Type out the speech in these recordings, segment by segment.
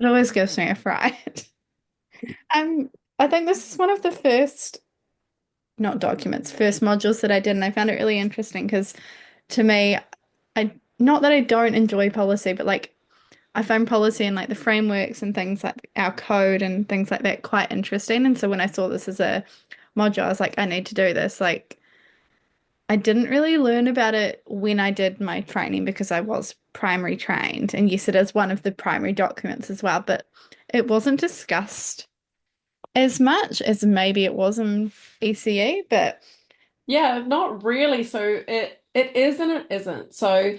It always gives me a fright. Um, I think this is one of the first, not documents, first modules that I did, and I found it really interesting because to me, I not that I don't enjoy policy, but like I find policy and like the frameworks and things like our code and things like that quite interesting. And so when I saw this as a module, I was like, I need to do this. Like I didn't really learn about it when I did my training because I was primary trained. And yes, it is one of the primary documents as well, but it wasn't discussed as much as maybe it was in ECE, but Yeah, not really. So it is and it isn't. So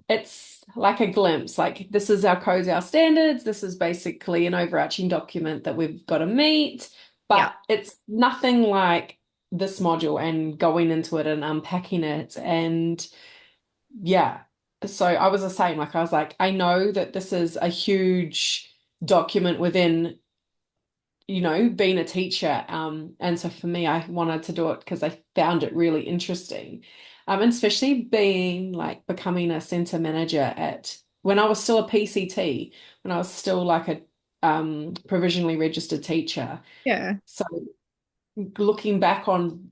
it's like a glimpse, like this is our codes, our standards. This is basically an overarching document that we've got to meet, yeah. but it's nothing like this module and going into it and unpacking it. And yeah, so I was the same. Like I was like, I know that this is a huge document within, being a teacher. And so for me, I wanted to do it because I found it really interesting. And especially being like becoming a center manager at when I was still a PCT, when I was still like a provisionally registered teacher. Yeah. So looking back on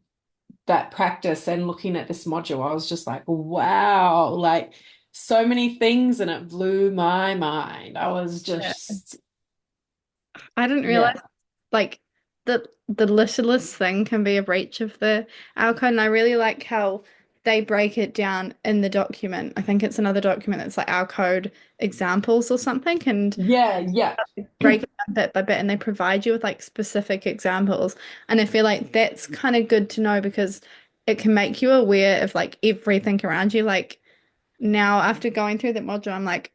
that practice and looking at this module, I was just like, wow, like so many things, and it blew my mind. I was Yeah. just, I didn't yeah, realize like the littlest thing can be a breach of the outcome. And I really like how they break it down in the document. I think it's another document that's like our code examples or something, and yeah, yeah. break it down bit by bit, and they provide you with like specific examples. And I feel like that's kind of good to know because it can make you aware of like everything around you. Like now after going through that module, I'm like,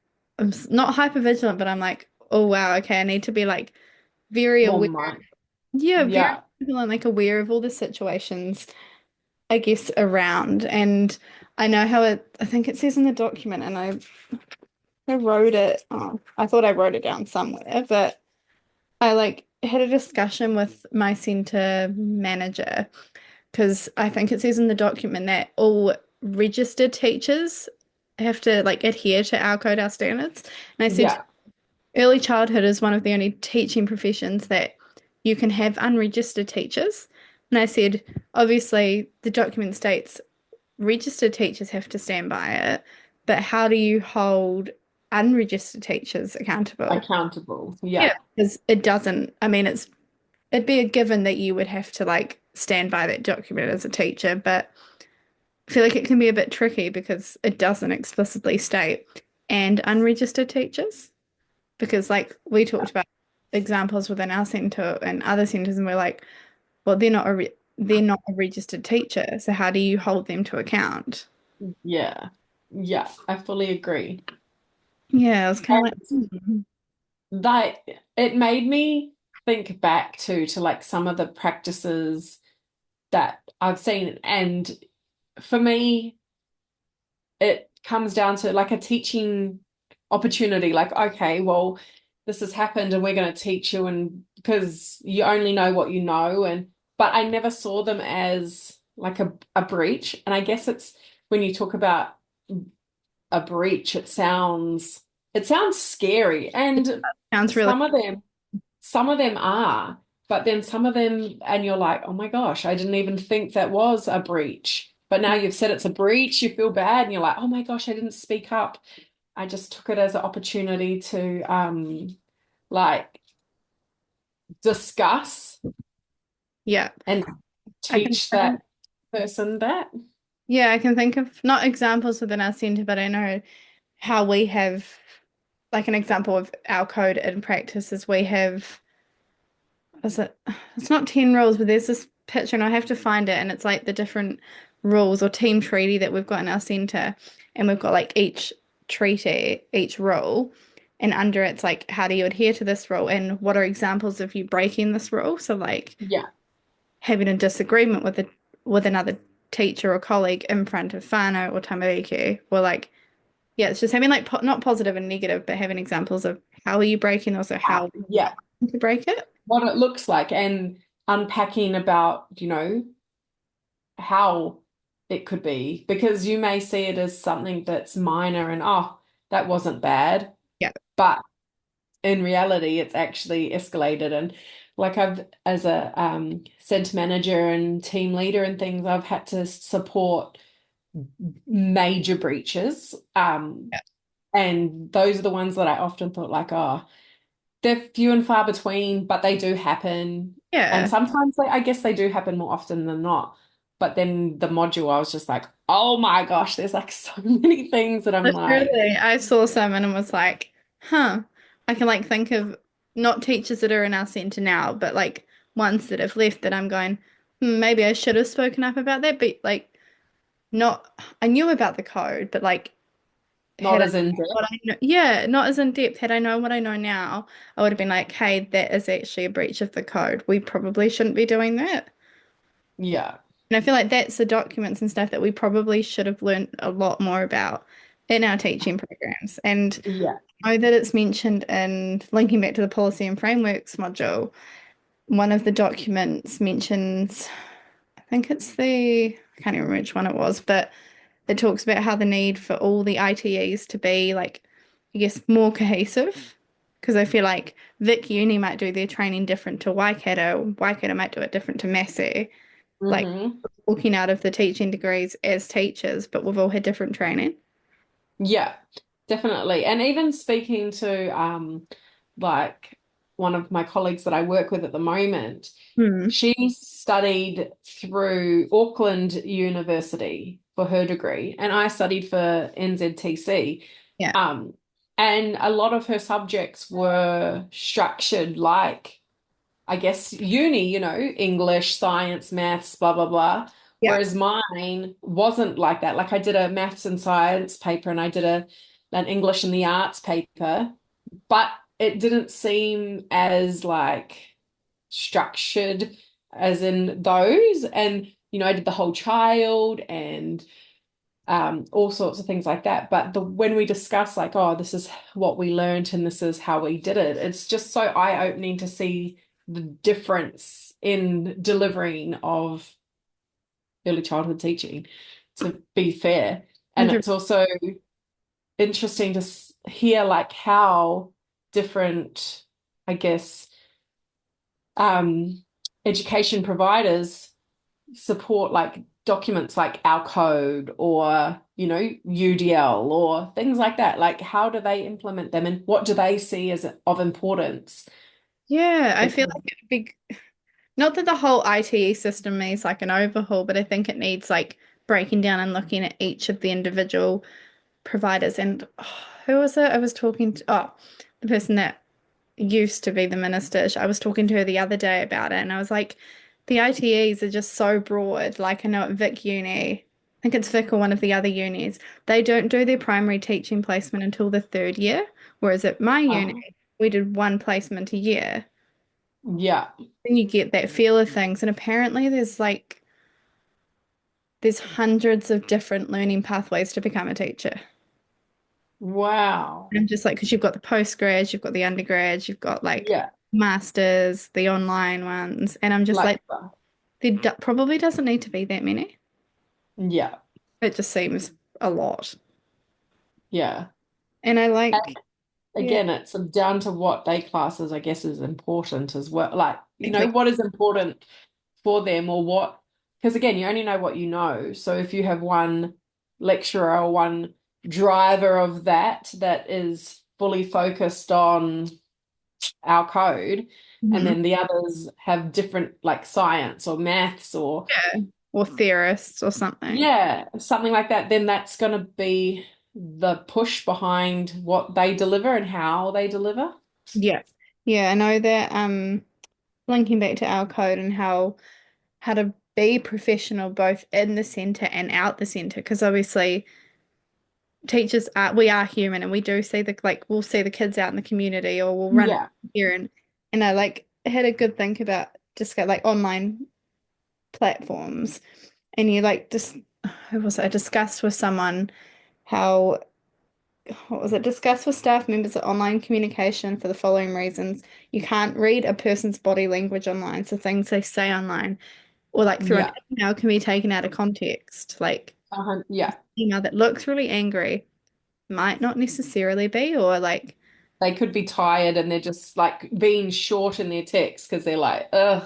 not hyper vigilant, but I'm like, oh wow, okay, I need to be like very Well, aware. mine. Yeah, very Yeah. vigilant, like aware of all the situations, I guess, around. And I know how I think it says in the document, and I wrote it. Oh, I thought I wrote it down somewhere, but I like had a discussion with my center manager because I think it says in the document that all registered teachers have to like adhere to our code, our standards. And I said Yeah. early childhood is one of the only teaching professions that you can have unregistered teachers. And I said, obviously, the document states registered teachers have to stand by it, but how do you hold unregistered teachers accountable? Accountable. Yeah, Yeah. because it doesn't, I mean, it'd be a given that you would have to like stand by that document as a teacher, but I feel like it can be a bit tricky because it doesn't explicitly state and unregistered teachers. Because like we talked about examples within our centre and other centres, and we're like, well, they're not a registered teacher, so how do you hold them to account? Yeah. Yeah. I fully agree. Yeah, I was kind of like, And like it made me think back to like some of the practices that I've seen. And for me, it comes down to like a teaching opportunity. Like, okay, well, this has happened and we're going to teach you, and because you only know what you know. And but I never saw them as like a breach. And I guess it's when you talk about a breach, it sounds scary. And sounds really, some of them are, but then some of them, and you're like, oh my gosh, I didn't even think that was a breach. But now you've said it's a breach, you feel bad, and you're like, oh my gosh, I didn't speak up. I just took it as an opportunity to like discuss yeah. and I can teach think, that person that. yeah, I can think of not examples within our centre, but I know how we have like an example of our code in practice is we have, is it, it's not 10 rules, but there's this picture and I have to find it and it's like the different rules or team treaty that we've got in our centre and we've got like each treaty, each rule, and under it's like how do you adhere to this rule and what are examples of you breaking this rule? So like Yeah, having a disagreement with another teacher or colleague in front of whānau or tamariki, or like yeah, it's just having like not positive and negative, but having examples of how are you breaking, also how yeah, to break it. what it looks like and unpacking about, how it could be, because you may see it as something that's minor and oh, that wasn't bad. Yeah, But in reality, it's actually escalated. And like I've, as a center manager and team leader and things, I've had to support major breaches. Yeah. And those are the ones that I often thought like, oh, they're few and far between, but they do happen. And Yeah. sometimes I guess they do happen more often than not. But then the module, I was just like, oh my gosh, there's like so many things that I'm like, Literally, I saw some and was like, huh, I can like think of not teachers that are in our center now, but like ones that have left that I'm going, maybe I should have spoken up about that, but like not, I knew about the code, but like not had I as in what depth. I know, yeah, not as in depth. Had I known what I know now, I would have been like, hey, that is actually a breach of the code. We probably shouldn't be doing that. Yeah. And I feel like that's the documents and stuff that we probably should have learned a lot more about in our teaching programs. And Yeah. I know that it's mentioned in linking back to the policy and frameworks module. One of the documents mentions, I think it's I can't even remember which one it was, but it talks about how the need for all the ITEs to be like, I guess, more cohesive. Because I feel like Vic Uni might do their training different to Waikato, Waikato might do it different to Massey. Like Hmm. walking out of the teaching degrees as teachers, but we've all had different training. Yeah, definitely. And even speaking to like one of my colleagues that I work with at the moment, Hmm. she studied through Auckland University for her degree, and I studied for NZTC. Yeah. Um, and a lot of her subjects were structured like I guess uni, English, science, maths, blah, blah, blah. Yeah. Whereas mine wasn't like that. Like I did a maths and science paper and I did an English and the arts paper, but it didn't seem as like structured as in those. And, I did the whole child and all sorts of things like that. But when we discuss like, oh, this is what we learned and this is how we did it, it's just so eye-opening to see the difference in delivering of early childhood teaching, to be fair. And it's also interesting to hear like how different, I guess, um, education providers support like documents like our code or UDL or things like that. Like how do they implement them and what do they see as of importance? Yeah, I feel Because like it'd be not that the whole ITE system needs like an overhaul, but I think it needs like breaking down and looking at each of the individual providers. And who was it? I was talking to, the person that used to be the minister. I was talking to her the other day about it, and I was like, the ITEs are just so broad. Like I know at Vic Uni, I think it's Vic or one of the other unis, they don't do their primary teaching placement until the third year, whereas at my uni, uh, we did one placement a year. yeah. Then you get that feel of things, and apparently there's hundreds of different learning pathways to become a teacher. Wow. And I'm just like, because you've got the postgrads, you've got the undergrads, you've got like Yeah. masters, the online ones, and I'm just Like like, there probably doesn't need to be that many. yeah. It just seems a lot. Yeah. And I And like, yeah, again, it's down to what they class as, I guess, is important as well. Like, exactly. what is important for them or what, because again, you only know what you know. So if you have one lecturer or one driver of that is fully focused on our code, and Mhm. then the others have different like science or maths or Yeah. Or theorists or something. yeah, something like that, then that's going to be the push behind what they deliver and how they deliver. Yeah. Yeah, I know that linking back to our code and how to be professional both in the center and out the center because obviously teachers are we are human and we do see the like we'll see the kids out in the community or we'll run Yeah. here and I like had a good think about just like online platforms and you like just who was it? I discussed with someone how what was it discussed with staff members that online communication for the following reasons you can't read a person's body language online so things they say online or like through an Yeah. email can be taken out of context like Yeah. email that looks really angry might not necessarily be or like they could be tired and they're just like being short in their text because they're like, ugh,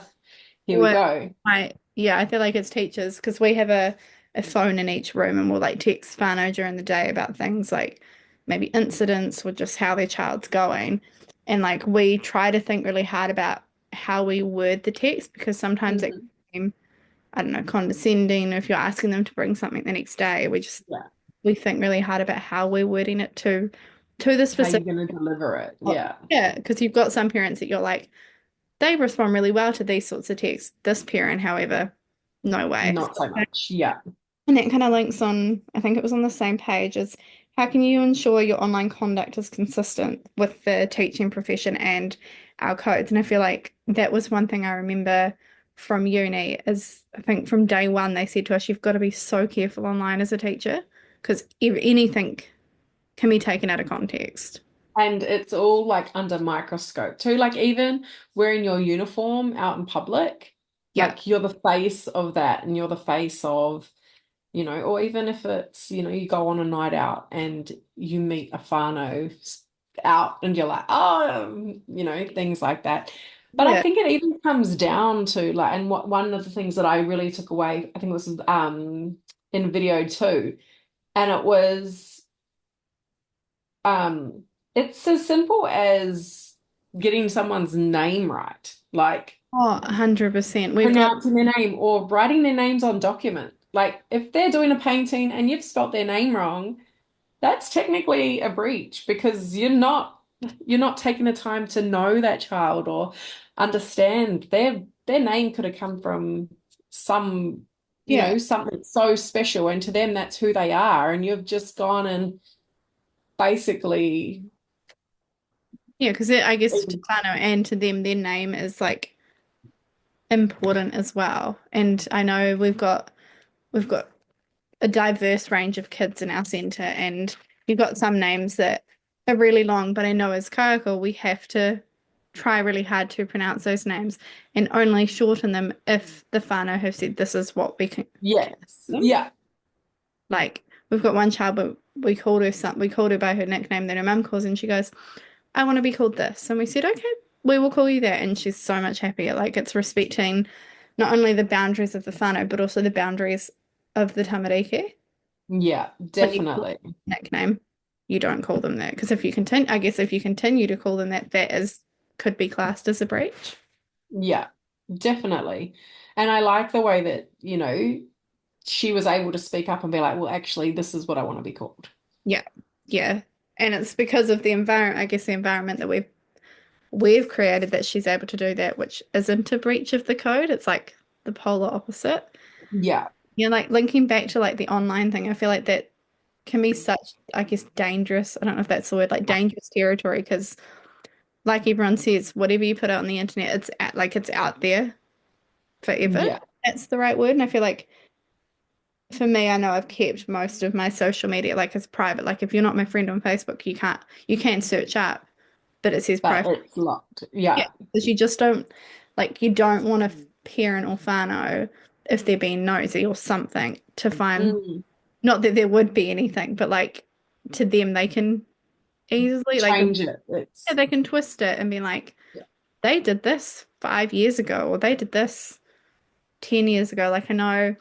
here we Well, go. yeah, I feel like it's teachers because we have a phone in each room and we'll like text whānau during the day about things like maybe incidents or just how their child's going. And like we try to think really hard about how we word the text because sometimes it Mhm. can seem, I don't know, condescending if you're asking them to bring something the next day. Yeah. We think really hard about how we're wording it to the How specific. you going to deliver it? Yeah. Yeah, because you've got some parents that you're like, they respond really well to these sorts of texts. This parent, however, no way. Not so much. Yeah. And that kind of links on, I think it was on the same page, is how can you ensure your online conduct is consistent with the teaching profession and our codes? And I feel like that was one thing I remember from uni is I think from day one they said to us, you've got to be so careful online as a teacher because anything can be taken out of context. And it's all like under microscope too. Like even wearing your uniform out in public, Yeah. like you're the face of that and you're the face of, or even if it's, you go on a night out and you meet a whānau out and you're like, oh, things like that. But I Yeah. think it even comes down to like, and what one of the things that I really took away, I think it was in video too, and it was um, it's as simple as getting someone's name right, like Oh, 100%. We've got, pronouncing their name or writing their names on document. Like if they're doing a painting and you've spelt their name wrong, that's technically a breach because you're not taking the time to know that child or understand their name could have come from some, yeah. something so special and to them that's who they are and you've just gone and basically Yeah, because I guess to whānau and to them, their name is like important as well. And I know we've got a diverse range of kids in our centre, and you've got some names that are really long, but I know as kaiako we have to try really hard to pronounce those names and only shorten them if the whānau have said this is what we can yes, them. yeah, Like we've got one child, but we called her by her nickname that her mum calls, and she goes, I want to be called this. And we said, okay, we will call you that. And she's so much happier. Like it's respecting not only the boundaries of the whānau, but also the boundaries of the tamariki. yeah, When you call definitely. them a nickname, you don't call them that. Because if you continue, I guess if you continue to call them that, that is could be classed as a breach. Yeah, definitely. And I like the way that, she was able to speak up and be like, well, actually, this is what I want to be called. Yeah. Yeah. And it's because of the environment, I guess the environment that we've created that she's able to do that, which isn't a breach of the code. It's like the polar opposite. Yeah, You know, like linking back to like the online thing, I feel like that can be such, I guess, dangerous. I don't know if that's the word, like dangerous territory, because like everyone says, whatever you put out on the internet, it's out there forever. yeah, That's the right word. And I feel like for me, I know I've kept most of my social media like as private. Like if you're not my friend on Facebook, you can search up, but it says but private. it's locked. Yeah, Yeah. because you just don't like you don't want a parent or whānau if they're being nosy or something to find. Mm. Not that there would be anything, but like to them, they can easily Change it. yeah, they can twist it and be like, they did this 5 years ago, or they did this 10 years ago. Like I know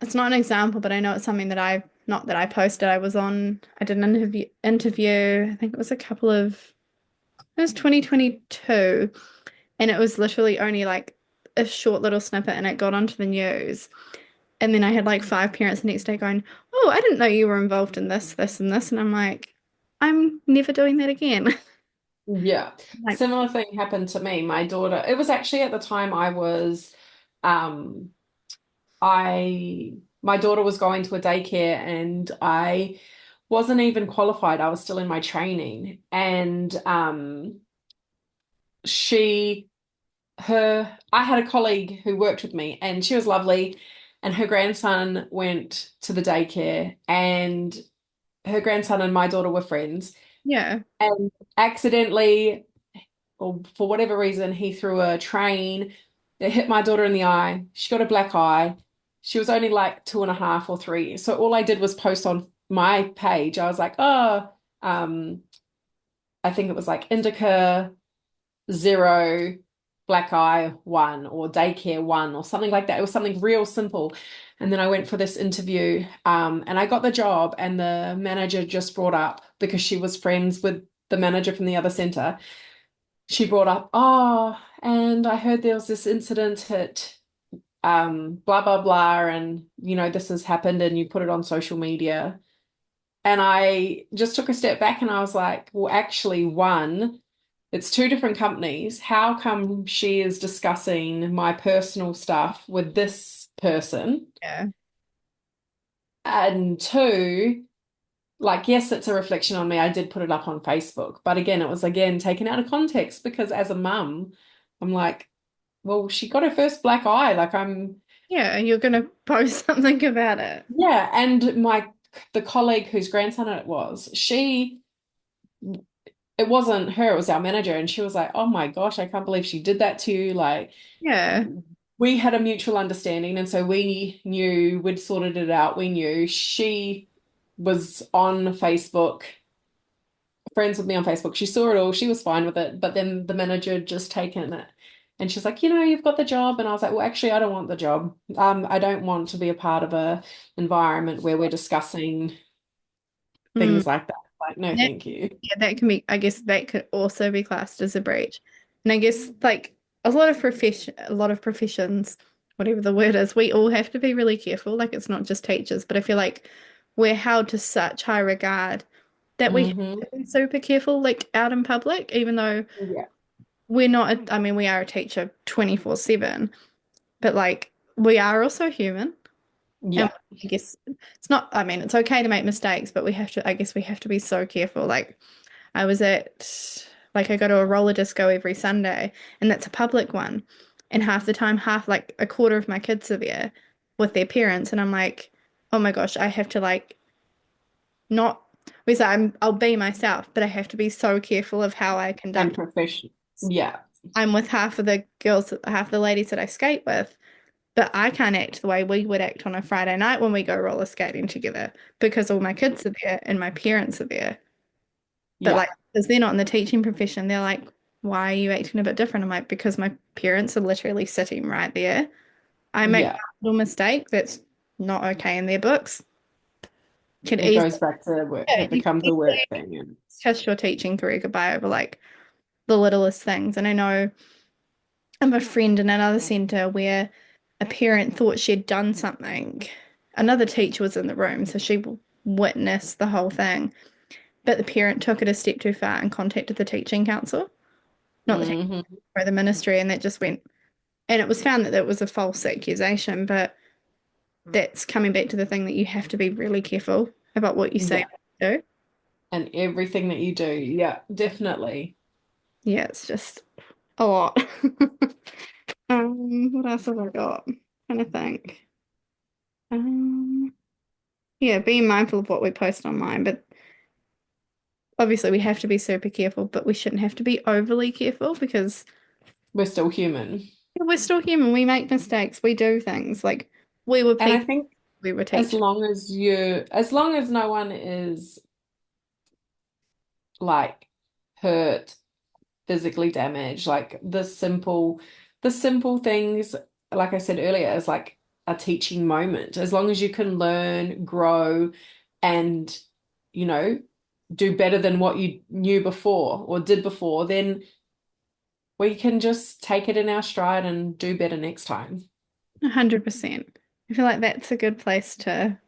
it's not an example, but I know it's something that not that I posted. I did an interview. I think it was it was 2022, and it was literally only like a short little snippet, and it got onto the news. And then I had like five parents the next day going, "Oh, I didn't know you were involved in this, this, and this." And I'm like, I'm never doing that again. Yeah. Like, Similar thing happened to me. My daughter, it was actually at the time um, my daughter was going to a daycare and I wasn't even qualified. I was still in my training. And she, I had a colleague who worked with me and she was lovely. And her grandson went to the daycare and her grandson and my daughter were friends. yeah, And accidentally, or for whatever reason, he threw a train. It hit my daughter in the eye. She got a black eye. She was only like 2.5 or 3. So all I did was post on my page. I was like, oh, um, I think it was like indica 0, black eye 1, or daycare 1, or something like that. It was something real simple. And then I went for this interview, and I got the job, and the manager just brought up, because she was friends with the manager from the other center, she brought up, oh, and I heard there was this incident at blah blah blah, and this has happened, and you put it on social media. And I just took a step back and I was like, well, actually, one, it's two different companies. How come she is discussing my personal stuff with this person? Yeah. And two, like, yes, it's a reflection on me. I did put it up on Facebook, but again, it was again taken out of context, because as a mum, I'm like, well, she got her first black eye. Like, Yeah, you're gonna post something about it. yeah. And the colleague whose grandson it was, it wasn't her, it was our manager. And she was like, oh my gosh, I can't believe she did that to you. Like, Yeah. we had a mutual understanding. And so we knew we'd sorted it out. We knew she was on Facebook, friends with me on Facebook. She saw it all. She was fine with it. But then the manager had just taken it. And she's like, you've got the job. And I was like, well, actually, I don't want the job. I don't want to be a part of a environment where we're discussing Mm. things like that. Like, no, That, thank you. yeah, that can be, I guess that could also be classed as a breach. And I guess like a lot of professions, whatever the word is, we all have to be really careful. Like it's not just teachers, but I feel like we're held to such high regard that we have Hmm. to be super careful, like out in public, even though Yeah. we're not, I mean, we are a teacher 24/7, but like we are also human. And Yeah. I guess it's not, I mean, it's okay to make mistakes, but I guess we have to be so careful. Like I go to a roller disco every Sunday, and that's a public one. And half the time, like a quarter of my kids are there with their parents. And I'm like, oh my gosh, I have to like not, we say I'll be myself, but I have to be so careful of how I And conduct. profession. Yeah. I'm with half of the girls, half the ladies that I skate with. But I can't act the way we would act on a Friday night when we go roller skating together because all my kids are there and my parents are there. But Yeah. like, because they're not in the teaching profession, they're like, why are you acting a bit different? I'm like, because my parents are literally sitting right there. I make Yeah. a little mistake that's not okay in their books. Could It easily, goes back to work. yeah, It you could becomes a easily work thing. And kiss your teaching career goodbye over like the littlest things. And I know I'm a friend in another centre where a parent thought she'd done something. Another teacher was in the room, so she witnessed the whole thing. But the parent took it a step too far and contacted the teaching council, not the teaching hmm or the ministry, and that just went. And it was found that it was a false accusation. But that's coming back to the thing that you have to be really careful about what you say Yeah. and do. And everything that you do. Yeah, definitely. Yeah, it's just a lot. What else have I got? Trying to think. Um, yeah, being mindful of what we post online, but obviously we have to be super careful, but we shouldn't have to be overly careful because We're still human. we're still human. We make mistakes. We do things. Like we were And I people, think we were as teachers. long as as long as no one is like hurt, physically damaged, like the simple things, like I said earlier, is like a teaching moment. As long as you can learn, grow, and, you know, do better than what you knew before or did before, then we can just take it in our stride and do better next time. 100%. I feel like that's a good place to